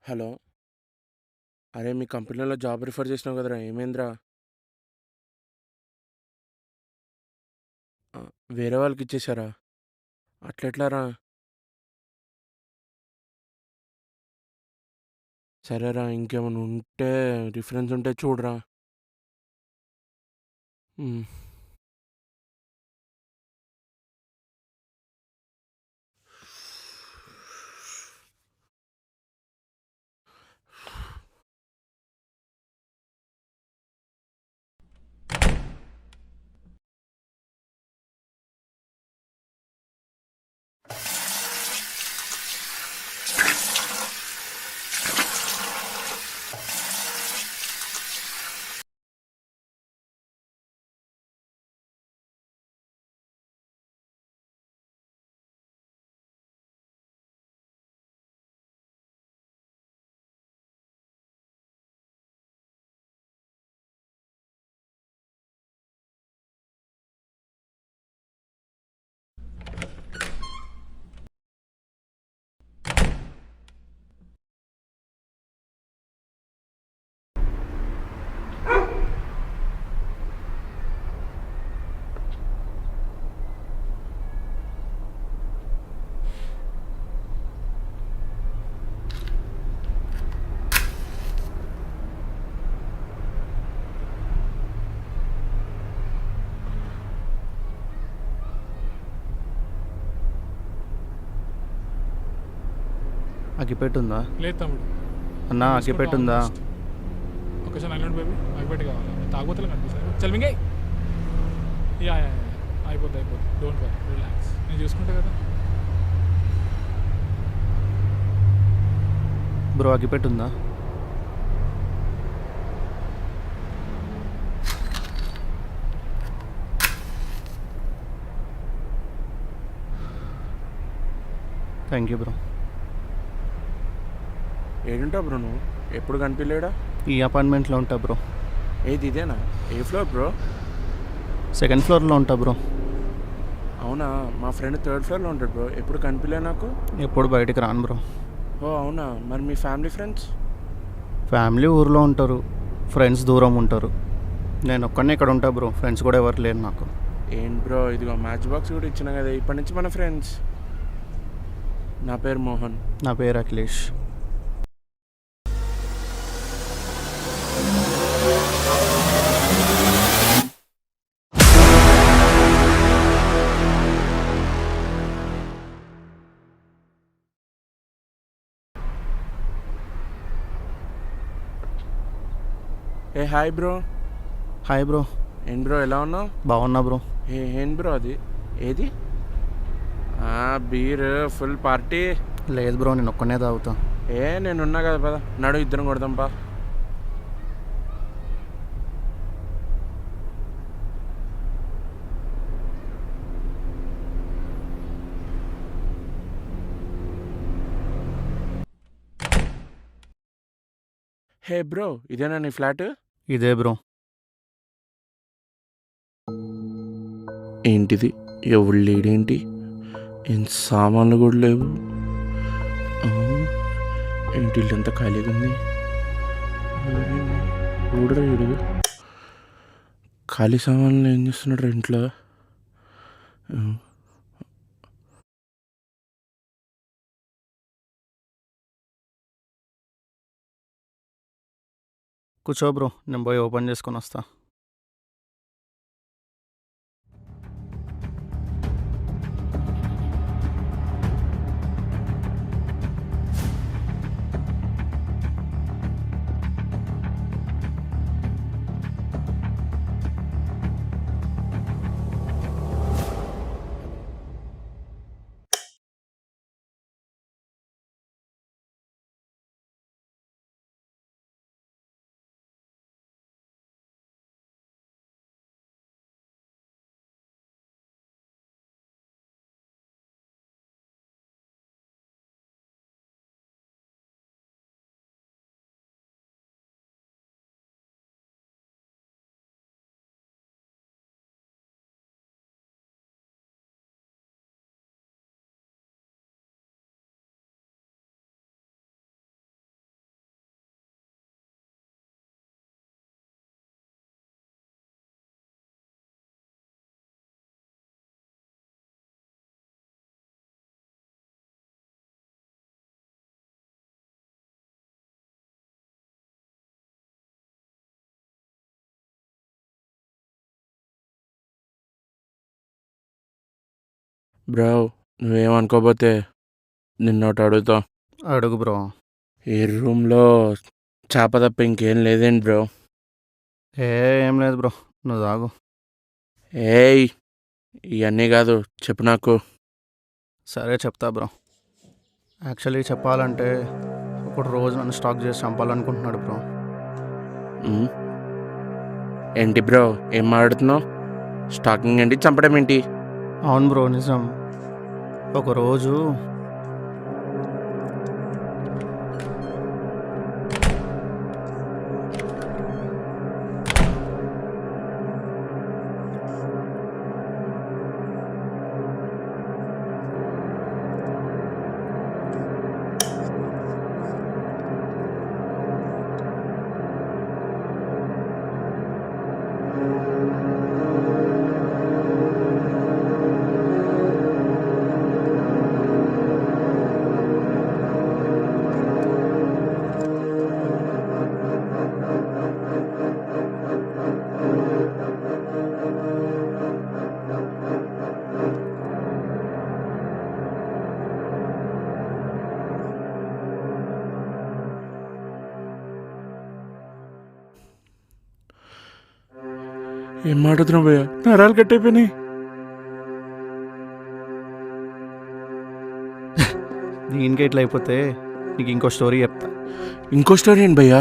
Hello. అరే మీ కంపెనీలో job refer చేసినావు కదరా, ఏమైందిరా? ఆ, వేరే వాళ్ళకి ఇచ్చేసారా? అట్లెట్లారా? సరేరా, ఇంకేమైనా ఉంటే రిఫరెన్స్ ఉంటే చూడరా. ఉమ్, అగ్గిపెట్టుందా లేదు తమ్ముడు. అన్నా? అగ్గిపెట్టుందా? ఒకసారి నైలాండ్ బేబీ అగ్గిపెట్టి కావాలి. తాగుబోతులు కనిపిస్తారు. చల్ మింగే. యా యా యా అయిపోద్ది. డోంట్ వరీ, రిలాక్స్, నేను చూసుకుంటా కదా. బ్రో అగ్గిపెట్టుందా? Thank you bro. ఏడుంటావు బ్రో నువ్వు? ఎప్పుడు కనిపించలేడా? ఈ అపార్ట్మెంట్లో ఉంటా బ్రో. ఏది ఇదేనా? ఏ ఫ్లోర్ బ్రో? సెకండ్ ఫ్లోర్లో ఉంటా బ్రో. అవునా, మా ఫ్రెండ్ థర్డ్ ఫ్లోర్లో ఉంటాడు బ్రో. ఎప్పుడు కనిపించలే నాకు. ఎప్పుడు బయటికి రాను బ్రో. ఓ అవునా, మరి మీ ఫ్యామిలీ ఫ్రెండ్స్? ఫ్యామిలీ ఊర్లో ఉంటారు, ఫ్రెండ్స్ దూరం ఉంటారు. నేను ఒక్కనే ఇక్కడ ఉంటా బ్రో, ఫ్రెండ్స్ కూడా ఎవరు లేరు నాకు. ఏంటి బ్రో, ఇదిగో మ్యాచ్ బాక్స్ కూడా ఇచ్చిన కదా, ఇప్పటి నుంచి మన ఫ్రెండ్స్. నా పేరు మోహన్. నా పేరు అఖిలేష్. ఏ హాయ్ బ్రో. Hi bro. ఏం బ్రో, ఎలా ఉన్నావు? బాగున్నా బ్రో. ఏం బ్రో అది? ఏది? Beer full party? లేదు బ్రో, నేను ఒక్కనే తాగుతా. నేనున్నా కదా, పద నడు, ఇద్దరం కొడదాం పా. హే బ్రో, ఇదేనా నీ ఫ్లాట్? ఇదే బ్రో. ఏంటిది? ఎవడు లేడేంటి? ఏం సామాన్లు కూడా లేవు. ఆ, ఏంటి ఇల్లంతా ఖాళీగా ఉంది? చూడరా వీడు, ఖాళీ సామాన్లు ఏం చేస్తున్నాడు ఇంట్లో? కూర్చో బ్రో, నేను పోయి ఓపెన్ చేసుకొని వస్తా. బ్రో నువ్వేమనుకోపోతే నిన్నోటి అడుగుతా. అడుగు బ్రో. ఈ రూమ్లో చేప తప్ప ఇంకేం లేదేంటి బ్రో? ఏం లేదు బ్రో, నువ్వు తాగు. ఏయ్ ఇవన్నీ కాదు, చెప్పు నాకు. సరే చెప్తా బ్రో. యాక్చువల్లీ చెప్పాలంటే ఒకడు రోజు నన్ను స్టాక్ చేసి చంపాలనుకుంటున్నాడు బ్రో. ఉమ్, ఏంటి బ్రో ఏం మాట్లాడుతున్నావు? స్టాకింగ్ ఏంటి, చంపడం ఏంటి? అవును బ్రో, నిజం. ఒకరోజు ఏం మాట్లాడుతున్నావు భయ్యా? నరాలు కట్టయిపోయినాయి. దీనికి ఇట్లా అయిపోతే నీకు ఇంకో స్టోరీ చెప్తా. ఇంకో స్టోరీ ఏంటి భయ్యా?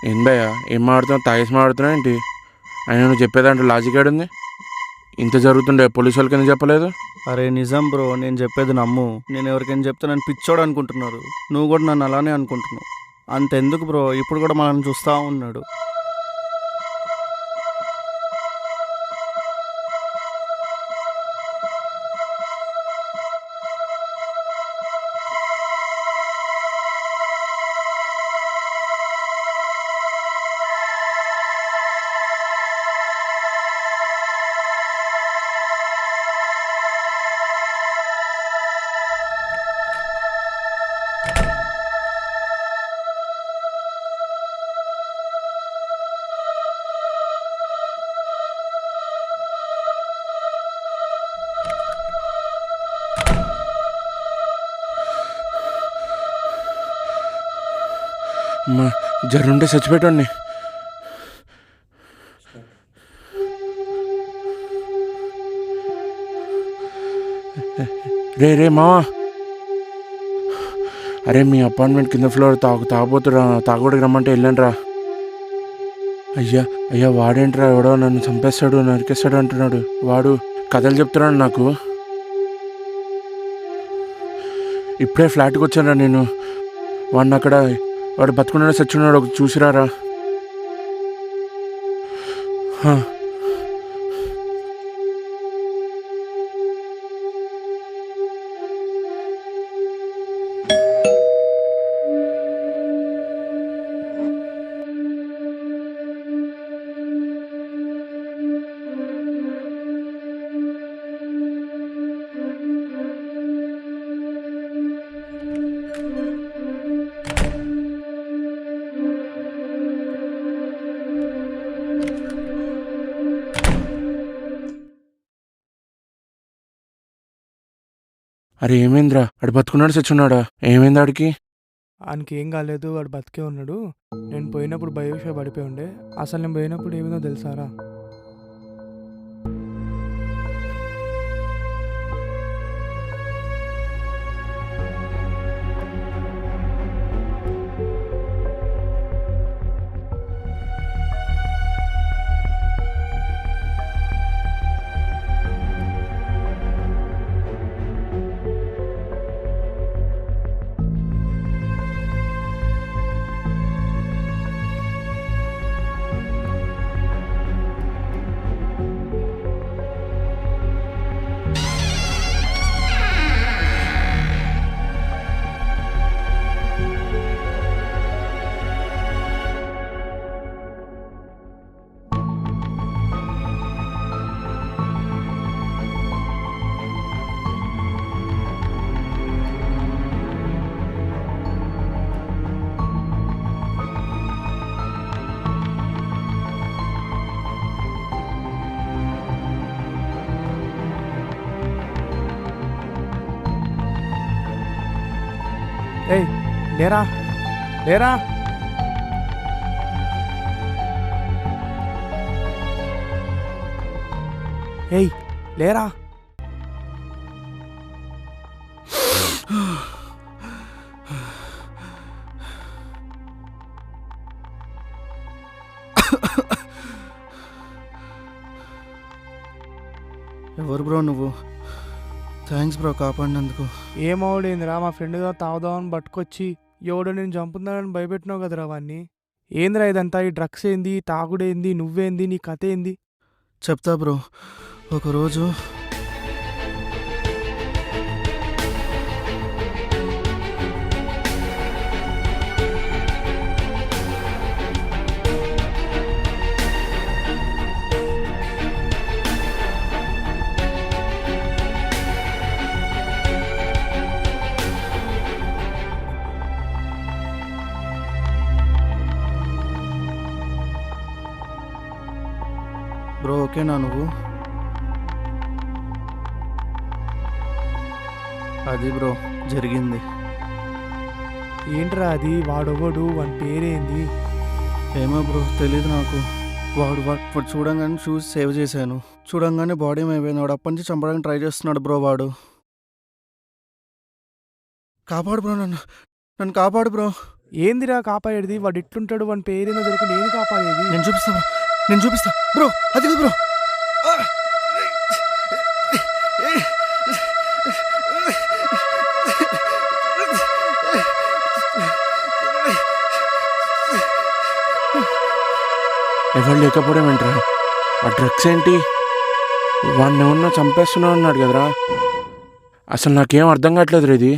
ఏం భయ్యా ఏం మాడుతున్నావు? తాగేసి మాడుతున్నావు ఏంటి? ఆయన నువ్వు చెప్పేదాంట్లో లాజిక్ ఏడుంది? ఇంత జరుగుతుండే పోలీసు వాళ్ళకి ఎందుకు చెప్పలేదు? అరే నిజం బ్రో, నేను చెప్పేది నమ్ము. నేను ఎవరికైనా చెప్తే నన్ను పిచ్చోడు అనుకుంటున్నారు. నువ్వు కూడా నన్ను అలానే అనుకుంటున్నావు. అంతెందుకు బ్రో, ఇప్పుడు కూడా మనల్ని చూస్తూ ఉన్నాడు. అమ్మా జరుంటే చచ్చిపెట్టండి. రే రే మావా, అరే మీ అపార్ట్మెంట్ కింద ఫ్లోర్ తాగబోతురా, తాగబోడికి రమ్మంటే వెళ్ళండి రా. అయ్యా అయ్యా వాడేంట్రా, ఎవడో నన్ను చంపేస్తాడు నరికేస్తాడు అంటున్నాడు. వాడు కథలు చెప్తున్నాడు నాకు. ఇప్పుడే ఫ్లాట్కి వచ్చాను నేను. వాడిని అక్కడ, వాడు బతుకున్నాడు చచ్చున్నాడు, ఒక చూసిరారా. అరే ఏమైందిరా, ఆడు బతుకున్నాడు చచ్చున్నాడా? ఏమైంది ఆడికి? ఆయనకి ఏం కాలేదు, వాడు బతికే ఉన్నాడు. నేను పోయినప్పుడు బయోషా పడిపోయి ఉండే. అసలు నేను పోయినప్పుడు ఏమిందో తెలుసారా? లేరా లేరా. ఏయ్ లేరా. ఎవరు బ్రో నువ్వు? Thanks bro కాపాడినందుకు. ఏమవుడేందిరా, మా ఫ్రెండ్గా తాగుదామని పట్టుకొచ్చి ఎవడో నేను చంపుతున్నానని భయపెట్టినావు కదరా వాడిని. ఏందిరా ఇదంతా? ఈ డ్రగ్స్ ఏంది, తాగుడేంది, నువ్వేంది, నీ కథ ఏంది? చెప్తా బ్రో. ఒకరోజు బ్రో ఓకేనా నువ్వు? అది బ్రో జరిగింది. ఏంట్రా అది? వాడొవ్వడు, వాని పేరేంది? ఏమో బ్రో తెలీదు నాకు. వాడు చూడంగానే చూసి సేవ్ చేశాను. చూడంగానే బాడీ అయిపోయింది. వాడు అప్పటి నుంచి చంపడానికి ట్రై చేస్తున్నాడు బ్రో. వాడు కాపాడు బ్రో, నన్ను కాపాడు బ్రో. ఏందిరా కాపాడేది? వాడు ఎట్లుంటాడు, వాని పేరేందో తెలియకుండా నేను కాపాడేది? నేను చూపిస్తా బ్రో. అది బ్రో. ఎవరు లేకపోవడం ఏంట్రా? ఆ డ్రగ్స్ ఏంటి? వాడిని ఏమన్నా చంపేస్తున్నా అన్నాడు కదరా. అసలు నాకేం అర్థం కావట్లేదు ఇది.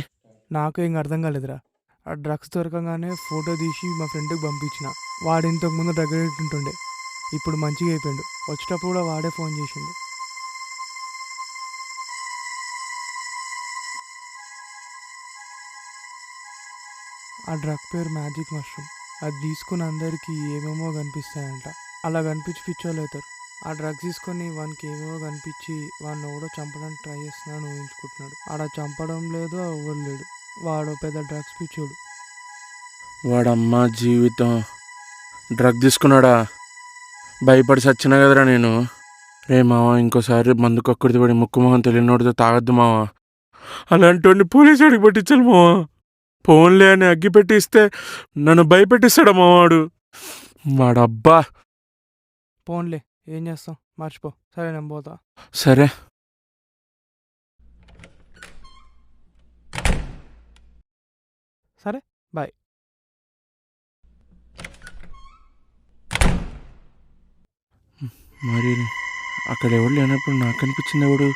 నాకు ఏం అర్థం కాలేదురా. ఆ డ్రగ్స్ దొరకగానే ఫోటో తీసి మా ఫ్రెండ్కి పంపించిన. వాడు ఇంతకుముందు డ్రగ్ అడిక్ట్ ఉంటుండే, ఇప్పుడు మంచిగా అయిపోయాడు. వచ్చేటప్పుడు కూడా వాడే ఫోన్ చేసిండు. ఆ డ్రగ్ పేరు మ్యాజిక్ మష్రూమ్. అది తీసుకుని అందరికీ ఏమేమో కనిపిస్తాయంట. అలా కనిపించి పిచ్చోళ్ళు అవుతారు. ఆ డ్రగ్స్ తీసుకొని వానికి ఏమేమో కనిపించి వాడిని ఎవడో చంపడానికి ట్రై చేస్తున్నాడు ఊహించుకుంటున్నాడు. ఆడ చంపడం లేదు, ఎవ్వరు లేడు. వాడు పెద్ద డ్రగ్స్ పిచ్చోడు. వాడమ్మ జీవితం. డ్రగ్ తీసుకున్నాడా? భయపడి చచ్చినా కదరా నేను. రే మావా, ఇంకోసారి మందు కక్కుడితో పడి ముక్కు మొహం తెలియనోడితో తాగద్దు మావా. అలాంటి పోలీసు వాడికి పట్టించాలి మావా. ఫోన్లే అని అగ్గి పెట్టి ఇస్తే నన్ను భయపెట్టిస్తాడా మావాడు. వాడబ్బా. పోన్లే, ఏం చేస్తాం, మర్చిపో. సరే నేను పోతా. సరే. సరే బాయ్. మరి అక్కడ ఎవరు లేనప్పుడు నాకు కనిపించింది ఎవడు?